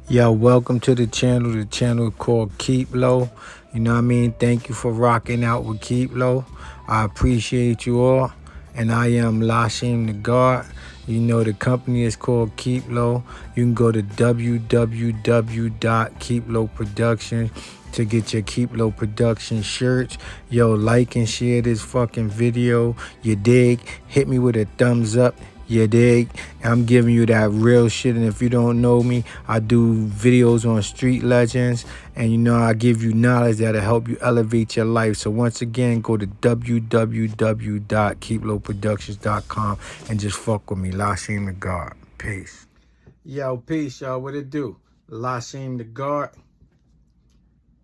Yo, welcome to the channel called Keep Low. You know what I mean? Thank you for rocking out with Keep Low. I appreciate you all. And I am LASHEIM the God. You know the company is called Keep Low. You can go to www.keeploproductions to get your Keep Low Production shirts. Yo, like and share this fucking video. You dig? Hit me with a thumbs up. You dig? I'm giving you that real shit. And if you don't know me, I do videos on street legends. And you know, I give you knowledge that'll help you elevate your life. So once again, go to www.keeploproductions.com and just fuck with me. LASHEIM the God. Peace. Yo, peace, y'all. What it do? LASHEIM the God.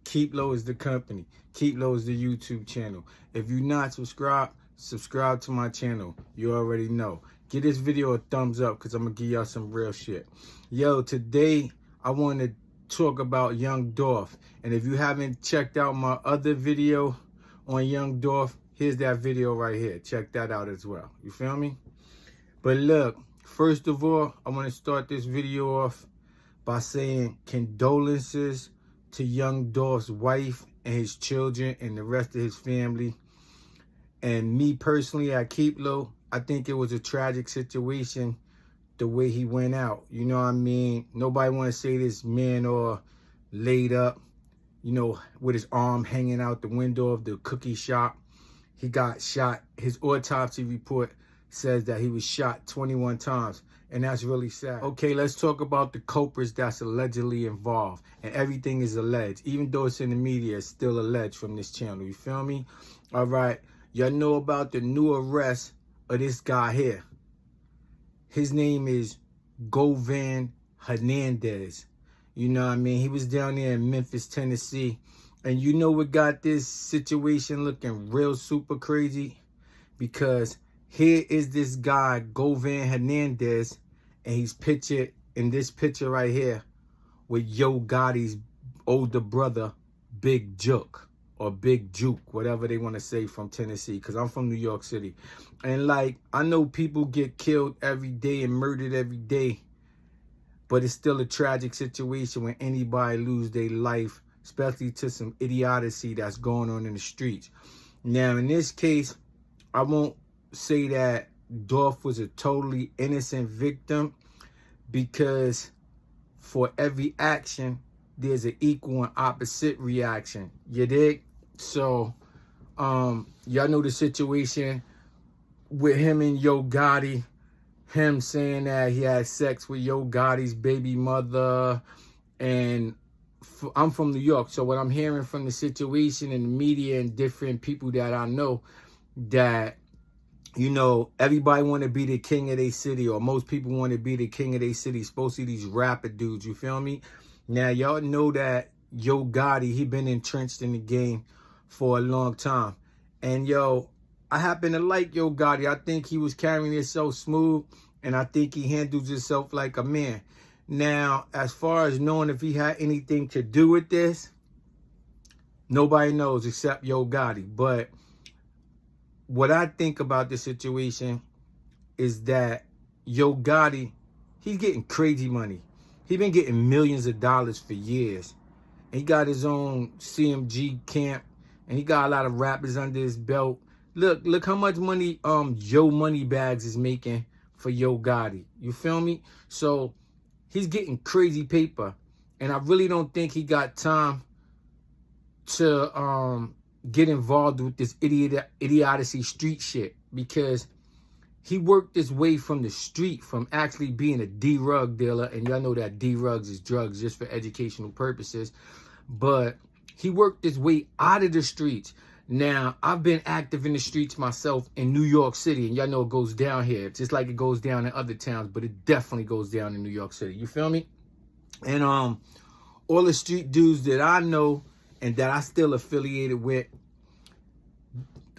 Keep Low is the company. Keep Low is the YouTube channel. If you're not subscribed, subscribe to my channel. You already know. Give this video a thumbs up because I'm going to give y'all some real shit. Yo, today I want to talk about young Dolph. And if you haven't checked out my other video on young Dolph, here's that video right here. Check that out as well. You feel me? But look, first of all, I want to start this video off by saying condolences to young Dolph's wife and his children and the rest of his family. And me personally, at Keep Low, I think it was a tragic situation the way he went out. You know what I mean? Nobody want to say this man or laid up, you know, with his arm hanging out the window of the cookie shop. He got shot. His autopsy report says that he was shot 21 times. And that's really sad. Okay, let's talk about the culprits that's allegedly involved. And everything is alleged. Even though it's in the media, it's still alleged from this channel. You feel me? All right. Y'all know about the new arrest of this guy here. His name is Govan Hernandez. You know what I mean? He was down there in Memphis, Tennessee. And you know what got this situation looking real super crazy? Because here is this guy, Govan Hernandez, and he's pictured in this picture right here with Yo Gotti's older brother, Big Juke. Or Big Juke, whatever they want to say, from Tennessee, because I'm from New York City. And like, I know people get killed every day and murdered every day, but it's still a tragic situation when anybody lose their life, especially to some idiocy that's going on in the streets. Now, in this case, I won't say that Dolph was a totally innocent victim, because for every action, there's an equal and opposite reaction. You dig? So, y'all know the situation with him and Yo Gotti. Him saying that he had sex with Yo Gotti's baby mother. And I'm from New York, so what I'm hearing from the situation in the media and different people that I know, that, you know, everybody want to be the king of their city, or most people want to be the king of their city, especially these rapper dudes, you feel me? Now, y'all know that Yo Gotti, he been entrenched in the game for a long time. And yo, I happen to like Yo Gotti. I think he was carrying himself smooth, and I think he handles himself like a man. Now, as far as knowing if he had anything to do with this, nobody knows except Yo Gotti. But what I think about this situation is that Yo Gotti, he's getting crazy money. He been getting millions of dollars for years. He got his own CMG camp, and he got a lot of rappers under his belt. Look how much money Yo Moneybags is making for Yo Gotti. You feel me? So he's getting crazy paper, and I really don't think he got time to get involved with this idiocy street shit, because he worked his way from the street, from actually being a D-rug dealer. And y'all know that D-rugs is drugs just for educational purposes. But he worked his way out of the streets. Now, I've been active in the streets myself in New York City. And y'all know it goes down here, just like it goes down in other towns. But it definitely goes down in New York City. You feel me? And all the street dudes that I know and that I still affiliated with,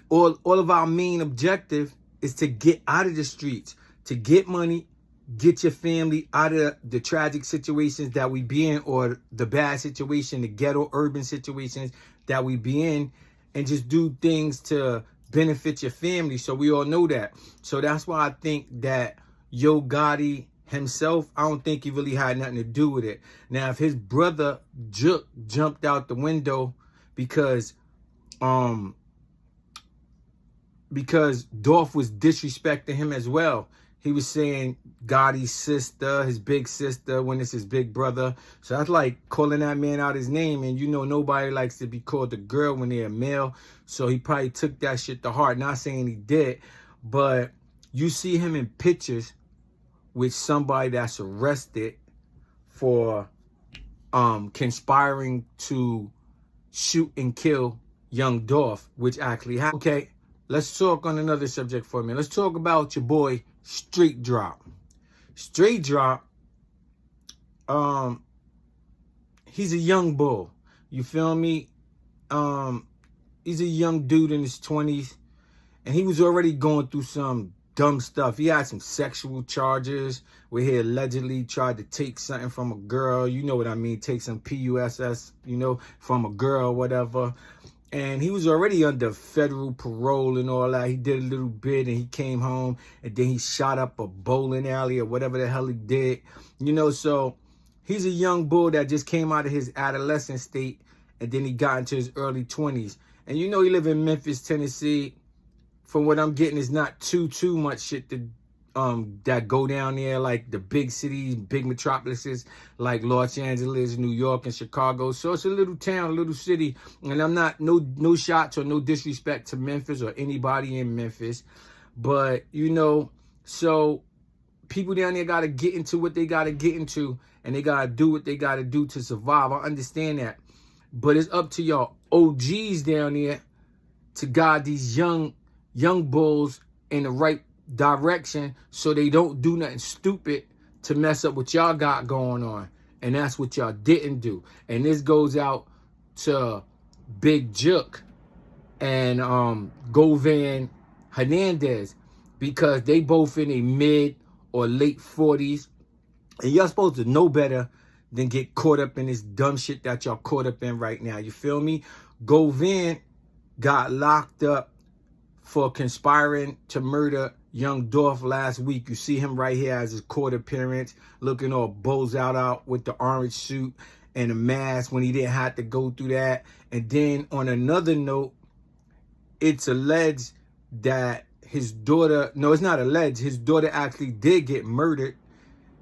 all of our main objective is to get out of the streets, to get money, get your family out of the tragic situations that we be in, or the bad situation, the ghetto urban situations that we be in, and just do things to benefit your family. So we all know that. So that's why I think that Yo Gotti himself, I don't think he really had nothing to do with it. Now, if his brother Jook jumped out the window because Dolph was disrespecting him as well. He was saying Gotti's sister, his big sister, when it's his big brother. So that's like calling that man out his name. And you know, nobody likes to be called a girl when they're a male. So he probably took that shit to heart. Not saying he did, but you see him in pictures with somebody that's arrested for conspiring to shoot and kill young Dolph, which actually happened. Okay, let's talk on another subject for a minute. Let's talk about your boy Straight Drop. Straight Drop, he's a young bull. You feel me? He's a young dude in his 20s, and he was already going through some dumb stuff. He had some sexual charges where he allegedly tried to take something from a girl. You know what I mean? Take some PUSS, you know, from a girl, whatever. And he was already under federal parole and all that. He did a little bit and he came home and then he shot up a bowling alley or whatever the hell he did. You know, so he's a young bull that just came out of his adolescent state and then he got into his early 20s. And you know, he live in Memphis, Tennessee. From what I'm getting, it's not too much shit that go down there, like the big cities, big metropolises like Los Angeles, New York, and Chicago. So it's a little town, a little city. And I'm not, no shots or no disrespect to Memphis or anybody in Memphis. But, you know, so people down there got to get into what they got to get into. And they got to do what they got to do to survive. I understand that. But it's up to y'all OGs down there to guide these young bulls in the right direction so they don't do nothing stupid to mess up what y'all got going on. And that's what y'all didn't do. And this goes out to Big Jook and Govan Hernandez, because they both in a mid or late 40s. And y'all supposed to know better than get caught up in this dumb shit that y'all caught up in right now. You feel me? Govan got locked up for conspiring to murder young Dolph last week. You see him right here as his court appearance, looking all bulls out with the orange suit and a mask when he didn't have to go through that. And then on another note, it's alleged that his daughter, no, it's not alleged, his daughter actually did get murdered.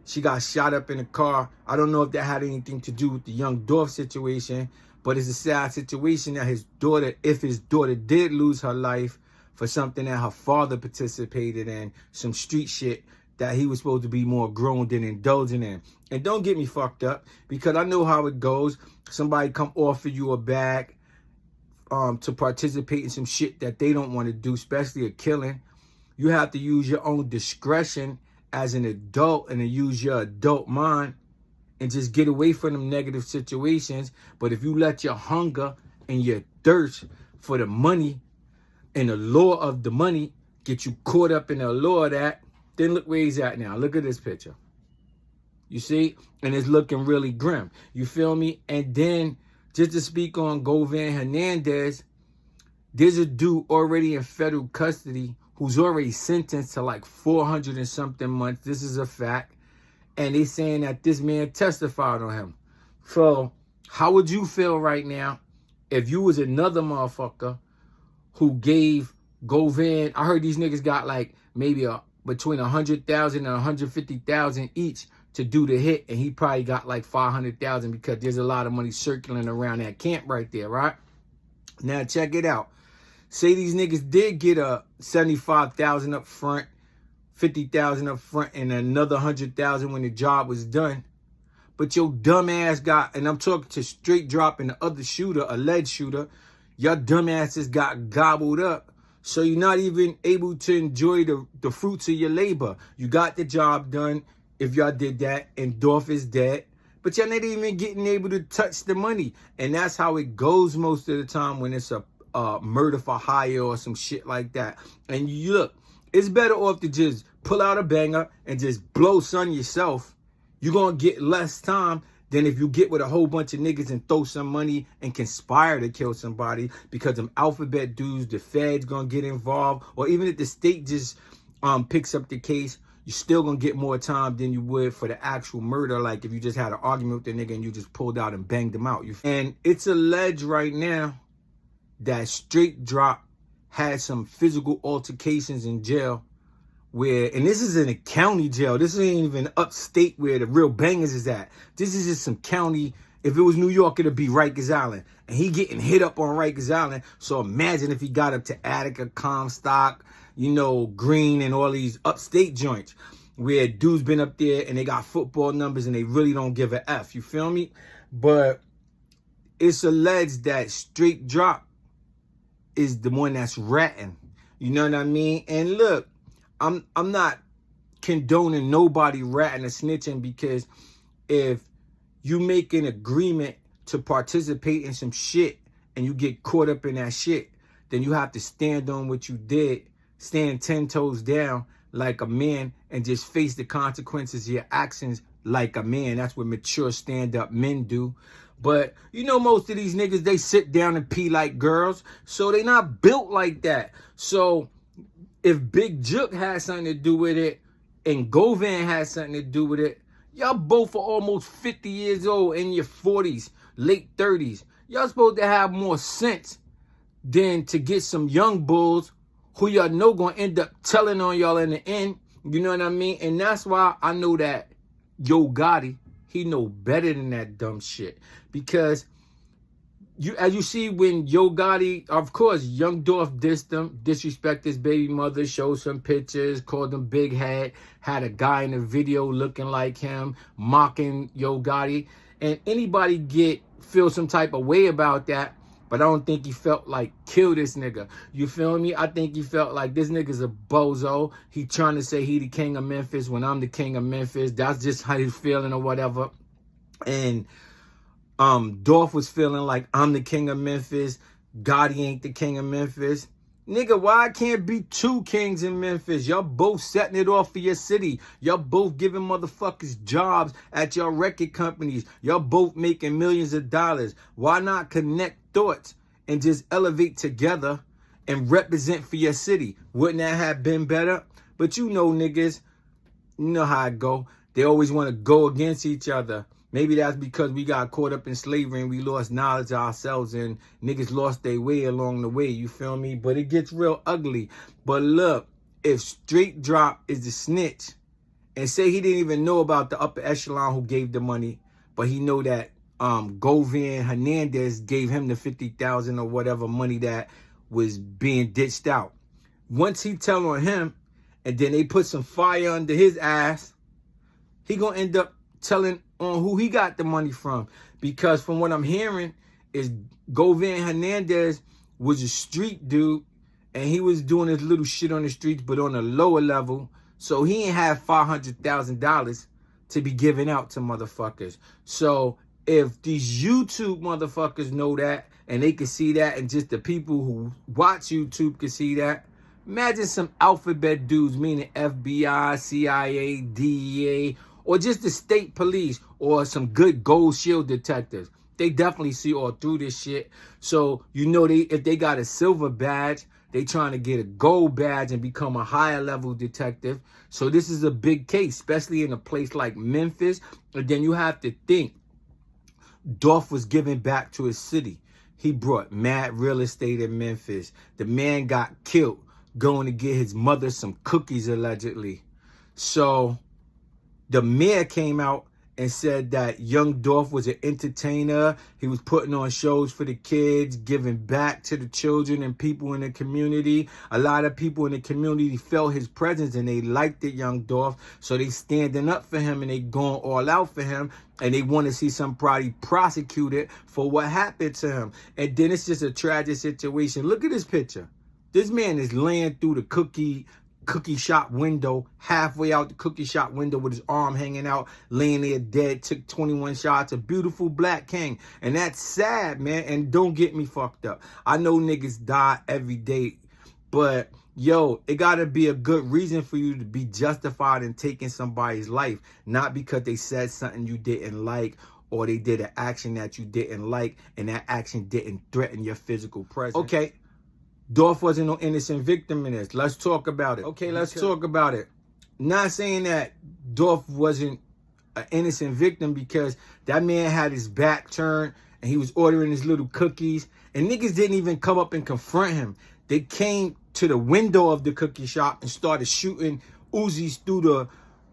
She got shot up in a car. I don't know if that had anything to do with the young Dolph situation, but it's a sad situation that his daughter, if his daughter did lose her life for something that her father participated in, some street shit that he was supposed to be more grown than indulging in. And don't get me fucked up, because I know how it goes. Somebody come offer you a bag to participate in some shit that they don't want to do, especially a killing. You have to use your own discretion as an adult and to use your adult mind and just get away from them negative situations. But if you let your hunger and your thirst for the money and the lure of the money get you caught up in the allure of that, then look where he's at now. Look at this picture. You see? And it's looking really grim. You feel me? And then, just to speak on Govan Hernandez, there's a dude already in federal custody who's already sentenced to like 400 and something months. This is a fact. And they saying that this man testified on him. So, how would you feel right now if you was another motherfucker who gave Govan, I heard these niggas got like maybe between 100,000 and 150,000 each to do the hit, and he probably got like 500,000 because there's a lot of money circling around that camp right there, right? Now check it out. Say these niggas did get a 75,000 up front, 50,000 up front, and another 100,000 when the job was done. But your dumb ass got, and I'm talking to Straight Drop and the other shooter, alleged shooter, your dumb asses got gobbled up. So you're not even able to enjoy the fruits of your labor. You got the job done, if y'all did that, and Dolph is dead. But y'all not even getting able to touch the money. And that's how it goes most of the time when it's a murder for hire or some shit like that. And you look, it's better off to just pull out a banger and just blow son yourself. You're going to get less time than if you get with a whole bunch of niggas and throw some money and conspire to kill somebody, because them alphabet dudes, the feds going to get involved. Or even if the state just picks up the case, you're still gonna get more time than you would for the actual murder, like if you just had an argument with the nigga and you just pulled out and banged him out. And it's alleged right now that Straight Drop had some physical altercations in jail where, and this is in a county jail. This ain't even upstate where the real bangers is at. This is just some county. If it was New York, it'd be Rikers Island. And he getting hit up on Rikers Island. So imagine if he got up to Attica, Comstock, you know, Green, and all these upstate joints where dudes been up there and they got football numbers and they really don't give a F. You feel me? But it's alleged that Straight Drop is the one that's ratting. You know what I mean? And look, I'm not condoning nobody ratting or snitching, because if you make an agreement to participate in some shit and you get caught up in that shit, then you have to stand on what you did, stand 10 toes down like a man, and just face the consequences of your actions like a man. That's what mature stand-up men do. But you know, most of these niggas, they sit down and pee like girls, so they not built like that. So if Big Jook has something to do with it and Govan has something to do with it, y'all both are almost 50 years old, in your 40s, late 30s. Y'all supposed to have more sense than to get some young bulls who y'all know gonna end up telling on y'all in the end. You know what I mean? And that's why I know that Yo Gotti, he know better than that dumb shit. Because as you see, when Yo Gotti, of course, young Dolph dissed him, disrespected his baby mother, showed some pictures, called him big head, had a guy in the video looking like him, mocking Yo Gotti. And anybody feel some type of way about that, but I don't think he felt like kill this nigga. You feel me? I think he felt like this nigga's a bozo. He trying to say he the king of Memphis when I'm the king of Memphis. That's just how he's feeling or whatever. And Dolph was feeling like I'm the king of Memphis. Gotti ain't the king of Memphis. Nigga, why I can't be two kings in Memphis? Y'all both setting it off for your city. Y'all both giving motherfuckers jobs at your record companies. Y'all both making millions of dollars. Why not connect thoughts and just elevate together and represent for your city? Wouldn't that have been better? But you know niggas, you know how it go. They always want to go against each other. Maybe that's because we got caught up in slavery and we lost knowledge of ourselves and niggas lost their way along the way, you feel me? But it gets real ugly. But look, if Straight Drop is the snitch and say he didn't even know about the upper echelon who gave the money, but he know that Govan Hernandez gave him the $50,000 or whatever money that was being ditched out. Once he tell on him and then they put some fire under his ass, he gonna end up telling on who he got the money from. Because from what I'm hearing is Govan Hernandez was a street dude and he was doing his little shit on the streets but on a lower level. So he ain't have $500,000 to be giving out to motherfuckers. So if these YouTube motherfuckers know that and they can see that, and just the people who watch YouTube can see that, imagine some alphabet dudes, meaning FBI, CIA, DEA, or just the state police, or some good gold shield detectives. They definitely see all through this shit. So, you know, if they got a silver badge, they trying to get a gold badge and become a higher level detective. So this is a big case, especially in a place like Memphis. And then you have to think, Dolph was giving back to his city. He brought mad real estate in Memphis. The man got killed going to get his mother some cookies, allegedly. So the mayor came out and said that young Dolph was an entertainer. He was putting on shows for the kids, giving back to the children and people in the community. A lot of people in the community felt his presence and they liked the young Dolph. So they standing up for him and they going all out for him. And they want to see somebody prosecuted for what happened to him. And then it's just a tragic situation. Look at this picture. This man is laying through the cookie shop window, halfway out the cookie shop window with his arm hanging out, laying there dead, took 21 shots, a beautiful black king. And that's sad, man. And don't get me fucked up. I know niggas die every day, but yo, it gotta be a good reason for you to be justified in taking somebody's life, not because they said something you didn't like or they did an action that you didn't like and that action didn't threaten your physical presence. Okay. Dolph wasn't no innocent victim in this. Let's talk about it. Okay, let's talk about it. not saying that Dolph wasn't an innocent victim, because that man had his back turned and he was ordering his little cookies, and niggas didn't even come up and confront him. They came to the window of the cookie shop and started shooting Uzis through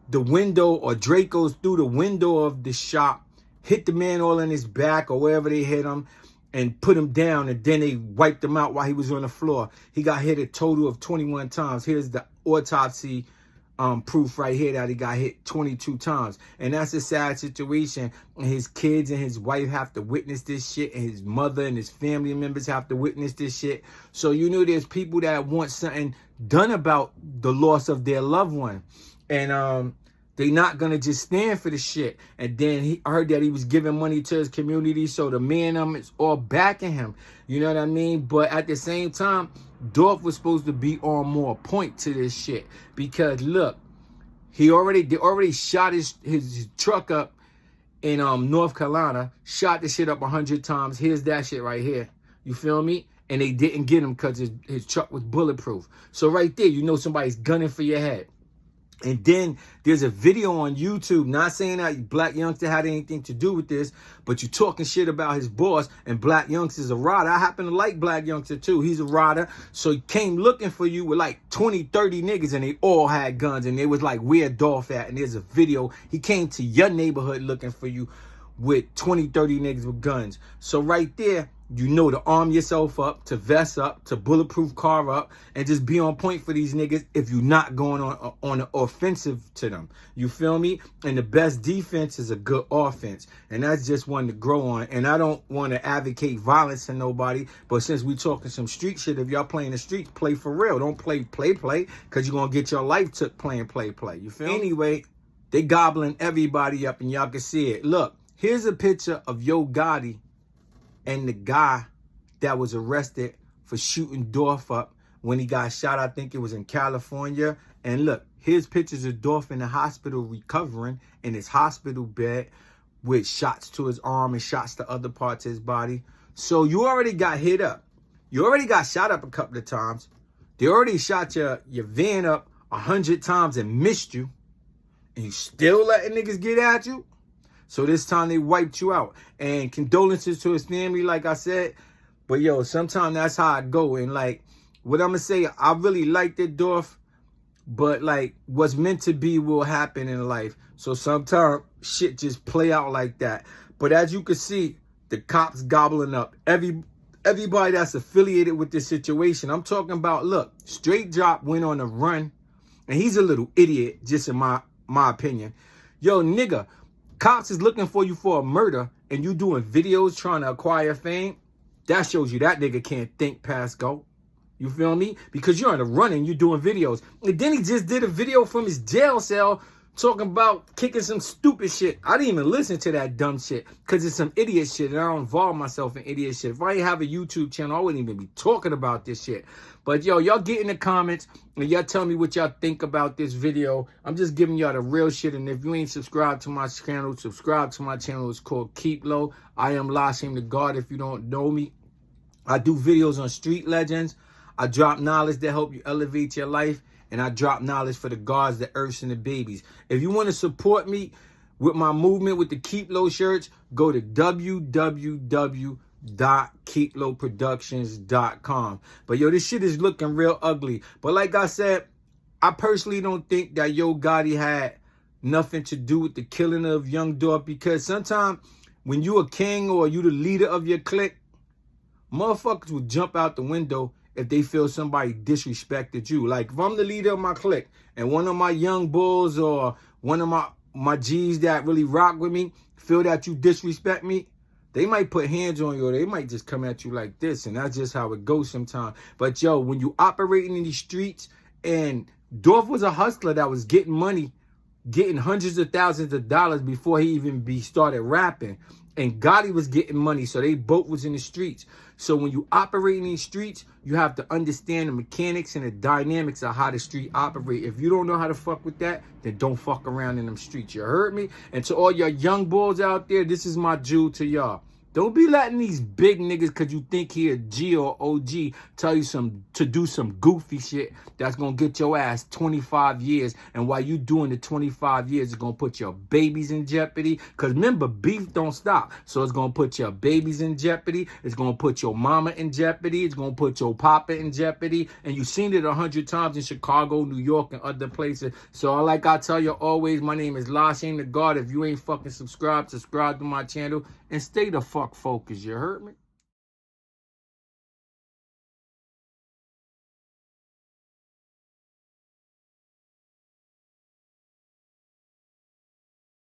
the window, or Dracos through the window of the shop, hit the man all in his back or wherever they hit him, and put him down, and then they wiped him out while he was on the floor. He got hit a total of 21 times. Here's the autopsy proof right here that he got hit 22 times. And that's a sad situation. And his kids and his wife have to witness this shit, and his mother and his family members have to witness this shit. So you know there's people that want something done about the loss of their loved one. And they not gonna just stand for the shit. And then I heard that he was giving money to his community, so the man is all backing him. You know what I mean? But at the same time, Dolph was supposed to be on more point to this shit, because look, they already shot his truck up in North Carolina, shot the shit up 100 times. Here's that shit right here. You feel me? And they didn't get him because his truck was bulletproof. So right there, you know somebody's gunning for your head. And then there's a video on YouTube, not saying that Black Youngster had anything to do with this, but you talking shit about his boss, and Black Youngster's a rider. I happen to like Black Youngster too. He's a rider. So he came looking for you with like 20, 30 niggas, and they all had guns, and they was like, where Dolph at? And there's a video. He came to your neighborhood looking for you with 20, 30 niggas with guns. So right there, you know to arm yourself up, to vest up, to bulletproof car up, and just be on point for these niggas if you're not going on an offensive to them. You feel me? And the best defense is a good offense. And that's just one to grow on. And I don't want to advocate violence to nobody, but since we talking some street shit, if y'all playing the streets, play for real. Don't play, because you're going to get your life took playing play. You feel me? Anyway, they gobbling everybody up, and y'all can see it. Look, here's a picture of Yo Gotti and the guy that was arrested for shooting Dolph up when he got shot. I think it was in California. And look, here's pictures of Dolph in the hospital recovering in his hospital bed with shots to his arm and shots to other parts of his body. So you already got hit up. You already got shot up a couple of times. They already shot your van up 100 times and missed you. And you still letting niggas get at you? So this time they wiped you out. And condolences to his family, like I said. But yo, sometimes that's how I go. And like, what I'm going to say, I really liked it, Dolph. But like, what's meant to be will happen in life. So sometimes shit just play out like that. But as you can see, the cops gobbling up everybody that's affiliated with this situation. I'm talking about, look, Straight Drop went on a run. And he's a little idiot, just in my opinion. Yo, nigga, cops is looking for you for a murder, and you doing videos trying to acquire fame. That shows you that nigga can't think past go. You feel me? Because you're on the run and you're doing videos. And then he just did a video from his jail cell talking about kicking some stupid shit. I didn't even listen to that dumb shit because it's some idiot shit, and I don't involve myself in idiot shit. If I didn't have a YouTube channel, I wouldn't even be talking about this shit. But yo, y'all get in the comments and y'all tell me what y'all think about this video. I'm just giving y'all the real shit. And if you ain't subscribed to my channel, subscribe to my channel. It's called Keep Low. I am LASHEIM the God. If you don't know me, I do videos on street legends. I drop knowledge that help you elevate your life. And I drop knowledge for the gods, the earths, and the babies. If you want to support me with my movement with the Keep Low shirts, go to www.keeploproductions.com. But yo, this shit is looking real ugly. But like I said, I personally don't think that Yo Gotti had nothing to do with the killing of young Dolph, because sometimes when you a king or you the leader of your clique, motherfuckers will jump out the window if they feel somebody disrespected you. Like, if I'm the leader of my clique and one of my young bulls or one of my G's that really rock with me feel that you disrespect me, they might put hands on you, or they might just come at you like this. And that's just how it goes sometimes. But yo, when you operating in these streets, and Dolph was a hustler that was getting money, getting hundreds of thousands of dollars before he even started rapping. And Gotti was getting money, so they both was in the streets. So when you operate in these streets, you have to understand the mechanics and the dynamics of how the street operate. If you don't know how to fuck with that, then don't fuck around in them streets. You heard me? And to all your young bulls out there, this is my jewel to y'all. Don't be letting these big niggas, because you think he a G or OG, tell you to do some goofy shit that's going to get your ass 25 years. And while you doing the 25 years, it's going to put your babies in jeopardy. Because remember, beef don't stop. So it's going to put your babies in jeopardy. It's going to put your mama in jeopardy. It's going to put your papa in jeopardy. And you've seen it 100 times in Chicago, New York, and other places. So like I tell you always, my name is LASHEIM the God. If you ain't fucking subscribed to my channel and stay the fuck focused. You heard me?